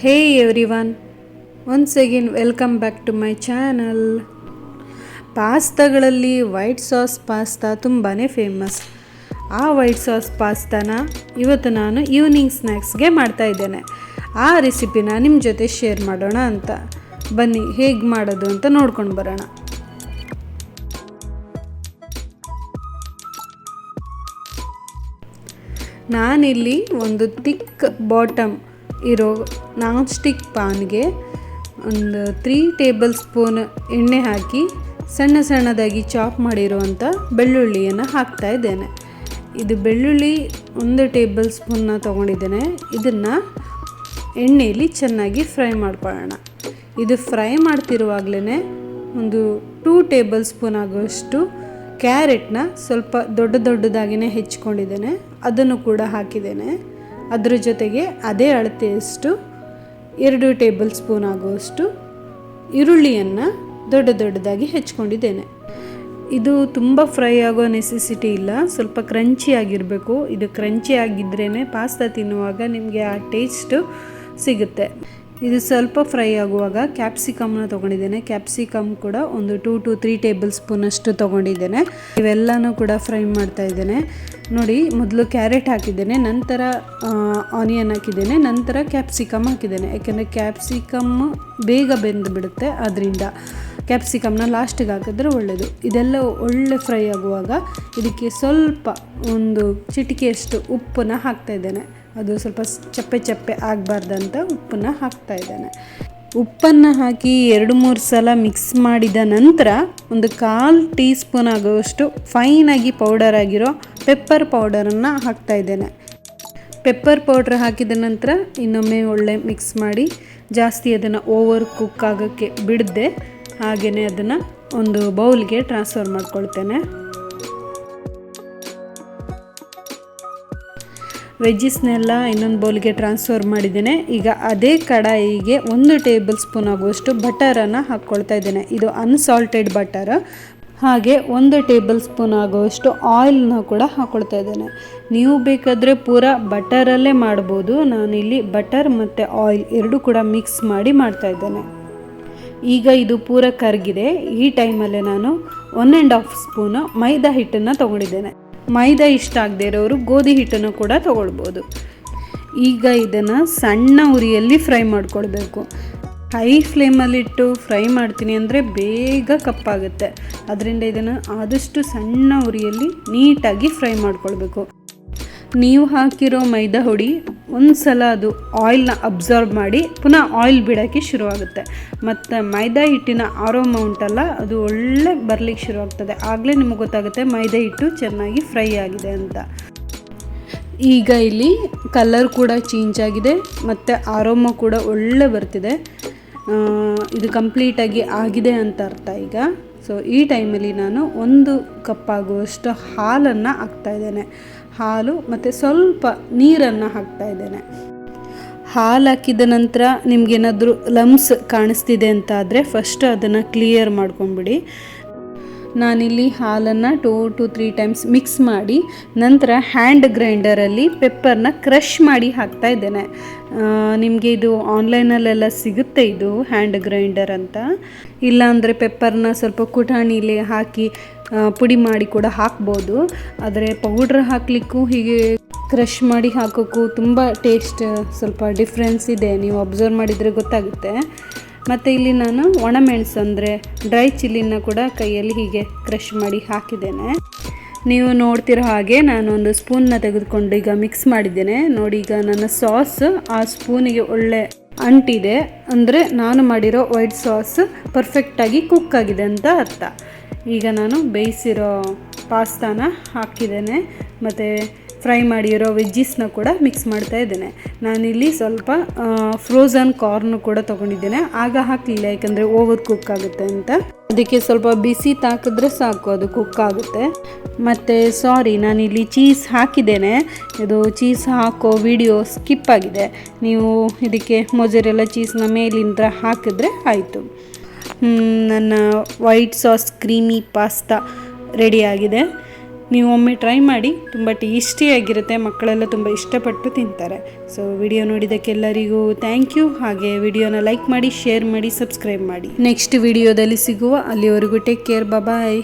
Hey everyone, once again welcome back to my channel. ಪಾಸ್ತಾಗಳಲ್ಲಿ white sauce pasta ತುಂಬಾ famous. ಆ white sauce ಪಾಸ್ತಾನ ಇವತ್ತು ನಾನು ಈವ್ನಿಂಗ್ ಸ್ನ್ಯಾಕ್ಸ್ಗೆ ಮಾಡ್ತಾಯಿದ್ದೇನೆ. ಆ ರೆಸಿಪಿನ ನಿಮ್ಮ ಜೊತೆ ಶೇರ್ ಮಾಡೋಣ ಅಂತ. ಬನ್ನಿ ಹೇಗೆ ಮಾಡೋದು ಅಂತ ನೋಡ್ಕೊಂಡು ಬರೋಣ. ನಾನಿಲ್ಲಿ ಒಂದು ಥಿಕ್ ಬಾಟಮ್ ಇರೋ ನಾನ್ ಸ್ಟಿಕ್ ಪಾನ್ಗೆ ಒಂದು 3 ಟೇಬಲ್ ಸ್ಪೂನ್ ಎಣ್ಣೆ ಹಾಕಿ ಸಣ್ಣದಾಗಿ ಚಾಪ್ ಮಾಡಿರುವಂಥ ಬೆಳ್ಳುಳ್ಳಿಯನ್ನು ಹಾಕ್ತಾ ಇದ್ದೇನೆ. ಇದು ಬೆಳ್ಳುಳ್ಳಿ 1 ಟೇಬಲ್ ಸ್ಪೂನ್ನ ತೊಗೊಂಡಿದ್ದೇನೆ. ಇದನ್ನು ಎಣ್ಣೆಯಲ್ಲಿ ಚೆನ್ನಾಗಿ ಫ್ರೈ ಮಾಡ್ಕೊಳ್ಳೋಣ. ಇದು ಫ್ರೈ ಮಾಡ್ತಿರುವಾಗಲೇ ಒಂದು 2 ಟೇಬಲ್ ಸ್ಪೂನ್ ಆಗುವಷ್ಟು ಕ್ಯಾರೆಟ್ನ ಸ್ವಲ್ಪ ದೊಡ್ಡದಾಗಿಯೇ ಹೆಚ್ಚಿಕೊಂಡಿದ್ದೇನೆ, ಅದನ್ನು ಕೂಡ ಹಾಕಿದ್ದೇನೆ. ಅದರ ಜೊತೆಗೆ ಅದೇ ಅಳತೆಯಷ್ಟು 2 ಟೇಬಲ್ ಸ್ಪೂನ್ ಆಗುವಷ್ಟು ಈರುಳ್ಳಿಯನ್ನು ದೊಡ್ಡದಾಗಿ ಹೆಚ್ಚಿಕೊಂಡಿದ್ದೇನೆ. ಇದು ತುಂಬ ಫ್ರೈ ಆಗೋ ನೆಸೆಸಿಟಿ ಇಲ್ಲ, ಸ್ವಲ್ಪ ಕ್ರಂಚಿ ಆಗಿರಬೇಕು. ಇದು ಕ್ರಂಚಿ ಆಗಿದ್ರೇ ಪಾಸ್ತಾ ತಿನ್ನುವಾಗ ನಿಮಗೆ ಆ ಟೇಸ್ಟು ಸಿಗುತ್ತೆ. ಇದು ಸ್ವಲ್ಪ ಫ್ರೈ ಆಗುವಾಗ ಕ್ಯಾಪ್ಸಿಕಮ್ನ ತೊಗೊಂಡಿದ್ದೇನೆ. ಕ್ಯಾಪ್ಸಿಕಮ್ ಕೂಡ ಒಂದು 2 to 3 ಟೇಬಲ್ ಸ್ಪೂನಷ್ಟು ತೊಗೊಂಡಿದ್ದೇನೆ. ಇವೆಲ್ಲನೂ ಕೂಡ ಫ್ರೈ ಮಾಡ್ತಾ ಇದ್ದೇನೆ. ನೋಡಿ, ಮೊದಲು ಕ್ಯಾರೆಟ್ ಹಾಕಿದ್ದೇನೆ, ನಂತರ ಆನಿಯನ್ ಹಾಕಿದ್ದೇನೆ, ನಂತರ ಕ್ಯಾಪ್ಸಿಕಮ್ ಹಾಕಿದ್ದೇನೆ. ಯಾಕೆಂದರೆ ಕ್ಯಾಪ್ಸಿಕಮ್ ಬೇಗ ಬೆಂದು ಬಿಡುತ್ತೆ, ಅದರಿಂದ ಕ್ಯಾಪ್ಸಿಕಮ್ನ ಲಾಸ್ಟಿಗೆ ಹಾಕಿದ್ರೆ ಒಳ್ಳೆಯದು. ಇದೆಲ್ಲ ಒಳ್ಳೆ ಫ್ರೈ ಆಗುವಾಗ ಇದಕ್ಕೆ ಸ್ವಲ್ಪ ಒಂದು ಚಿಟಿಕೆಯಷ್ಟು ಉಪ್ಪನ್ನು ಹಾಕ್ತಾಯಿದ್ದೇನೆ. ಅದು ಸ್ವಲ್ಪ ಚಪ್ಪೆ ಆಗಬಾರ್ದಂತ ಉಪ್ಪನ್ನು ಹಾಕ್ತಾಯಿದ್ದೇನೆ. ಉಪ್ಪನ್ನು ಹಾಕಿ 2-3 ಸಲ ಮಿಕ್ಸ್ ಮಾಡಿದ ನಂತರ ಒಂದು 1/4 ಟೀ ಸ್ಪೂನ್ ಆಗುವಷ್ಟು ಫೈನಾಗಿ ಪೌಡರ್ ಆಗಿರೋ ಪೆಪ್ಪರ್ ಪೌಡರನ್ನು ಹಾಕ್ತಾಯಿದ್ದೇನೆ. ಪೆಪ್ಪರ್ ಪೌಡ್ರ್ ಹಾಕಿದ ನಂತರ ಇನ್ನೊಮ್ಮೆ ಒಳ್ಳೆ ಮಿಕ್ಸ್ ಮಾಡಿ, ಜಾಸ್ತಿ ಅದನ್ನು ಓವರ್ ಕುಕ್ ಆಗೋಕ್ಕೆ ಬಿಡದೆ ಹಾಗೆಯೇ ಅದನ್ನು ಒಂದು ಬೌಲ್ಗೆ ಟ್ರಾನ್ಸ್ಫರ್ ಮಾಡ್ಕೊಳ್ತೇನೆ. ವೆಜ್ಜಿಸ್ನೆಲ್ಲ ಇನ್ನೊಂದು ಬೌಲ್ಗೆ ಟ್ರಾನ್ಸ್ಫರ್ ಮಾಡಿದ್ದೇನೆ. ಈಗ ಅದೇ ಕಡಾಯಿಗೆ 1 ಟೇಬಲ್ ಸ್ಪೂನ್ ಆಗುವಷ್ಟು ಬಟರನ್ನು ಹಾಕ್ಕೊಳ್ತಾ ಇದ್ದೇನೆ. ಇದು ಅನ್ಸಾಲ್ಟೆಡ್ ಬಟರ್. ಹಾಗೆ 1 ಟೇಬಲ್ ಸ್ಪೂನ್ ಆಗುವಷ್ಟು ಆಯಿಲ್ನ ಕೂಡ ಹಾಕ್ಕೊಳ್ತಾ ಇದ್ದೇನೆ. ನೀವು ಬೇಕಾದರೆ ಪೂರ ಬಟರಲ್ಲೇ ಮಾಡ್ಬೋದು. ನಾನಿಲ್ಲಿ ಬಟರ್ ಮತ್ತು ಆಯಿಲ್ ಎರಡೂ ಕೂಡ ಮಿಕ್ಸ್ ಮಾಡಿ ಮಾಡ್ತಾ ಇದ್ದೇನೆ. ಈಗ ಇದು ಪೂರ ಕರಗಿದೆ. ಈ ಟೈಮಲ್ಲೇ ನಾನು 1.5 ಸ್ಪೂನು ಮೈದಾ ಹಿಟ್ಟನ್ನು ತೊಗೊಂಡಿದ್ದೇನೆ. ಮೈದಾ ಇಷ್ಟ ಆಗದೆ ಇರೋರು ಗೋಧಿ ಹಿಟ್ಟನ್ನು ಕೂಡ ತೊಗೊಳ್ಬೋದು. ಈಗ ಇದನ್ನು ಸಣ್ಣ ಉರಿಯಲ್ಲಿ ಫ್ರೈ ಮಾಡ್ಕೊಳ್ಬೇಕು. ಹೈ ಫ್ಲೇಮಲ್ಲಿಟ್ಟು ಫ್ರೈ ಮಾಡ್ತೀನಿ ಅಂದರೆ ಬೇಗ ಕಪ್ಪಾಗುತ್ತೆ. ಅದರಿಂದ ಇದನ್ನು ಆದಷ್ಟು ಸಣ್ಣ ಉರಿಯಲ್ಲಿ ನೀಟಾಗಿ ಫ್ರೈ ಮಾಡ್ಕೊಳ್ಬೇಕು. ನೀವು ಹಾಕಿರೋ ಮೈದಾ ಹುಡಿ ಒಂದು ಸಲ ಅದು ಆಯಿಲ್ನ ಅಬ್ಸರ್ವ್ ಮಾಡಿ ಪುನಃ ಆಯಿಲ್ ಬಿಡೋಕ್ಕೆ ಶುರುವಾಗುತ್ತೆ. ಮತ್ತು ಮೈದಾ ಹಿಟ್ಟಿನ ಆರೋಮ ಉಂಟಲ್ಲ, ಅದು ಒಳ್ಳೆ ಬರಲಿಕ್ಕೆ ಶುರುವಾಗ್ತದೆ. ಆಗಲೇ ನಿಮಗೆ ಗೊತ್ತಾಗುತ್ತೆ ಮೈದಾ ಹಿಟ್ಟು ಚೆನ್ನಾಗಿ ಫ್ರೈ ಆಗಿದೆ ಅಂತ. ಈಗ ಇಲ್ಲಿ ಕಲರ್ ಕೂಡ ಚೇಂಜ್ ಆಗಿದೆ ಮತ್ತು ಆರೋಮ ಕೂಡ ಒಳ್ಳೆ ಬರ್ತಿದೆ. ಇದು ಕಂಪ್ಲೀಟಾಗಿ ಆಗಿದೆ ಅಂತ ಅರ್ಥ ಈಗ. ಸೊ ಈ ಟೈಮಲ್ಲಿ ನಾನು 1 ಕಪ್ ಆಗುವಷ್ಟು ಹಾಲನ್ನು ಹಾಕ್ತಾಯಿದ್ದೇನೆ. ಹಾಲು ಮತ್ತು ಸ್ವಲ್ಪ ನೀರನ್ನು ಹಾಕ್ತಾಯಿದ್ದೇನೆ. ಹಾಲು ಹಾಕಿದ ನಂತರ ನಿಮಗೇನಾದರೂ ಲಮ್ಸ್ ಕಾಣಿಸ್ತಿದೆ ಅಂತ ಆದರೆ ಫಸ್ಟ್ ಅದನ್ನು ಕ್ಲಿಯರ್ ಮಾಡ್ಕೊಂಬಿಡಿ. ನಾನಿಲ್ಲಿ ಹಾಲನ್ನು 2 to 3 ಟೈಮ್ಸ್ ಮಿಕ್ಸ್ ಮಾಡಿ ನಂತರ ಹ್ಯಾಂಡ್ ಗ್ರೈಂಡರಲ್ಲಿ ಪೆಪ್ಪರ್ನ ಕ್ರಷ್ ಮಾಡಿ ಹಾಕ್ತಾ ಇದ್ದೇನೆ. ನಿಮಗೆ ಇದು ಆನ್ಲೈನಲ್ಲೆಲ್ಲ ಸಿಗುತ್ತೆ, ಇದು ಹ್ಯಾಂಡ್ ಗ್ರೈಂಡರ್ ಅಂತ. ಇಲ್ಲಾಂದರೆ ಪೆಪ್ಪರ್ನ ಸ್ವಲ್ಪ ಕುಟಾಣಿಲಿ ಹಾಕಿ ಪುಡಿ ಮಾಡಿ ಕೂಡ ಹಾಕ್ಬೋದು. ಆದರೆ ಪೌಡ್ರ್ ಹಾಕಲಿಕ್ಕೂ ಹೀಗೆ ಕ್ರಷ್ ಮಾಡಿ ಹಾಕೋಕ್ಕೂ ತುಂಬ ಟೇಸ್ಟ್ ಸ್ವಲ್ಪ ಡಿಫ್ರೆನ್ಸ್ ಇದೆ. ನೀವು ಅಬ್ಸರ್ವ್ ಮಾಡಿದರೆ ಗೊತ್ತಾಗುತ್ತೆ. ಮತ್ತು ಇಲ್ಲಿ ನಾನು ಒಣಮೆಣಸು ಅಂದರೆ ಡ್ರೈ ಚಿಲ್ಲಿನ ಕೂಡ ಕೈಯಲ್ಲಿ ಹೀಗೆ ಕ್ರಷ್ ಮಾಡಿ ಹಾಕಿದ್ದೇನೆ. ನೀವು ನೋಡ್ತಿರೋ ಹಾಗೆ ನಾನು ಒಂದು ಸ್ಪೂನ್ನ ತೆಗೆದುಕೊಂಡು ಈಗ ಮಿಕ್ಸ್ ಮಾಡಿದ್ದೇನೆ. ನೋಡಿ, ಈಗ ನನ್ನ ಸಾಸ್ ಆ ಸ್ಪೂನಿಗೆ ಒಳ್ಳೆ ಅಂಟಿದೆ ಅಂದರೆ ನಾನು ಮಾಡಿರೋ ವೈಟ್ ಸಾಸ್ ಪರ್ಫೆಕ್ಟಾಗಿ ಕುಕ್ ಆಗಿದೆ ಅಂತ ಅರ್ಥ. ಈಗ ನಾನು ಬೇಯಿಸಿರೋ ಪಾಸ್ತಾನ ಹಾಕಿದ್ದೇನೆ ಮತ್ತು ಫ್ರೈ ಮಾಡಿರೋ ವೆಜ್ಜಿಸ್ನ ಕೂಡ ಮಿಕ್ಸ್ ಮಾಡ್ತಾ ಇದ್ದೇನೆ. ನಾನಿಲ್ಲಿ ಸ್ವಲ್ಪ ಫ್ರೋಝನ್ ಕಾರ್ನ್ ಕೂಡ ತೊಗೊಂಡಿದ್ದೇನೆ. ಆಗ ಹಾಕಲಿಲ್ಲ, ಯಾಕಂದರೆ ಓವರ್ ಕುಕ್ ಆಗುತ್ತೆ ಅಂತ. ಅದಕ್ಕೆ ಸ್ವಲ್ಪ ಬಿಸಿ ತಾಕಿದ್ರೆ ಸಾಕು, ಅದು ಕುಕ್ ಆಗುತ್ತೆ. ಮತ್ತು ನಾನಿಲ್ಲಿ ಚೀಸ್ ಹಾಕಿದ್ದೇನೆ. ಇದು ಚೀಸ್ ಹಾಕೋ ವಿಡಿಯೋ ಸ್ಕಿಪ್ ಆಗಿದೆ. ನೀವು ಇದಕ್ಕೆ ಮೊಜರೆಲ್ಲ ಚೀಸ್ನ ಮೇಲಿಂದ ಹಾಕಿದ್ರೆ ಆಯಿತು. ನನ್ನ ವೈಟ್ ಸಾಸ್ ಕ್ರೀಮಿ ಪಾಸ್ತಾ ರೆಡಿಯಾಗಿದೆ. ನೀವು ಒಮ್ಮೆ ಟ್ರೈ ಮಾಡಿ, ತುಂಬ ಟೇಸ್ಟಿಯಾಗಿರುತ್ತೆ, ಮಕ್ಕಳೆಲ್ಲ ತುಂಬ ಇಷ್ಟಪಟ್ಟು ತಿಂತಾರೆ. ಸೊ ವಿಡಿಯೋ ನೋಡಿದ್ದಕ್ಕೆಲ್ಲರಿಗೂ ಥ್ಯಾಂಕ್ ಯು. ಹಾಗೆ ವಿಡಿಯೋನ ಲೈಕ್ ಮಾಡಿ, ಶೇರ್ ಮಾಡಿ, ಸಬ್ಸ್ಕ್ರೈಬ್ ಮಾಡಿ. ನೆಕ್ಸ್ಟ್ ವಿಡಿಯೋದಲ್ಲಿ ಸಿಗುವ, ಅಲ್ಲಿವರೆಗೂ ಟೇಕ್ ಕೇರ್, ಬಾಯ್.